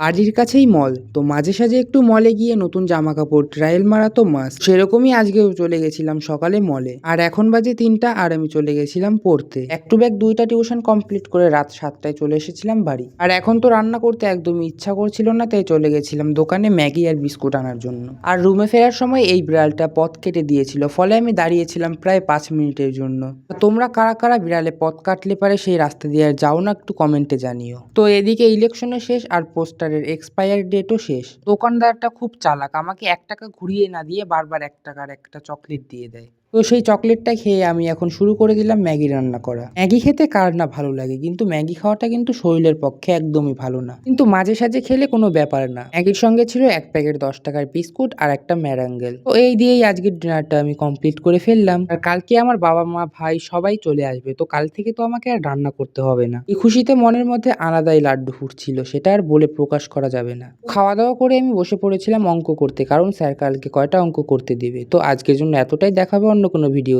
বাড়ির কাছেই মল, তো মাঝে সাঝে একটু মলে গিয়ে নতুন জামা কাপড় ট্রায়াল মারা তো মাস্ট। সেরকমই আজকেও চলে গেছিলাম সকালে মলে, আর এখন বাজে 3টা আর আমি চলে গেছিলাম পড়তে। ব্যাক টু ব্যাক 2টা টিউশন কমপ্লিট করে রাত 7টায় চলে এসেছিলাম বাড়ি। আর এখন তো রান্না করতে একদমই ইচ্ছা করছিল না, তাই চলে গেছিলাম দোকানে ম্যাগি আর বিস্কুট আনার জন্য। আর রুমে ফেরার সময় এই বিড়ালটা পথ কেটে দিয়েছিল, ফলে আমি দাঁড়িয়েছিলাম প্রায় 5 মিনিটের জন্য। তোমরা কারা কারা বিড়ালে পথ কাটলে পারে সেই রাস্তা দিয়ে আর যাও না, একটু কমেন্টে জানিও। তো এদিকে ইলেকশনও শেষ আর পোস্টারের এক্সপায়ার ডেটও শেষ। দোকানদারটা খুব চালাক, আমাকে 1 টাকা ঘুরিয়ে না দিয়ে বারবার 1 টাকার একটা চকলেট দিয়ে দেয়। তো সেই চকলেটটা খেয়ে আমি এখন শুরু করে দিলাম ম্যাগি রান্না করা। ম্যাগি খেতে কার না ভালো লাগে, কিন্তু ম্যাগি খাওয়াটা কিন্তু শরীরের পক্ষে একদমই ভালো না, কিন্তু মাঝে সাঝে খেলে কোনো ব্যাপার না। ম্যাগির সঙ্গে ছিল 1 প্যাকেট 10 টাকার বিস্কুট আর একটা ম্যারাঙ্গেল। তো এই দিয়েই আজকের ডিনারটা আমি কমপ্লিট করে ফেললাম। আর কালকে আমার বাবা মা ভাই সবাই চলে আসবে, তো কাল থেকে তো আমাকে আর রান্না করতে হবে না। এই খুশিতে মনের মধ্যে আলাদাই লাড্ডু ফুটছিল, সেটা আর বলে প্রকাশ করা যাবে না। খাওয়া দাওয়া করে আমি বসে পড়েছিলাম অঙ্ক করতে, কারণ স্যার কালকে কয়টা অঙ্ক করতে দিবে। তো আজকের জন্য এতটাই, দেখাবে অন্য কোনো ভিডিও।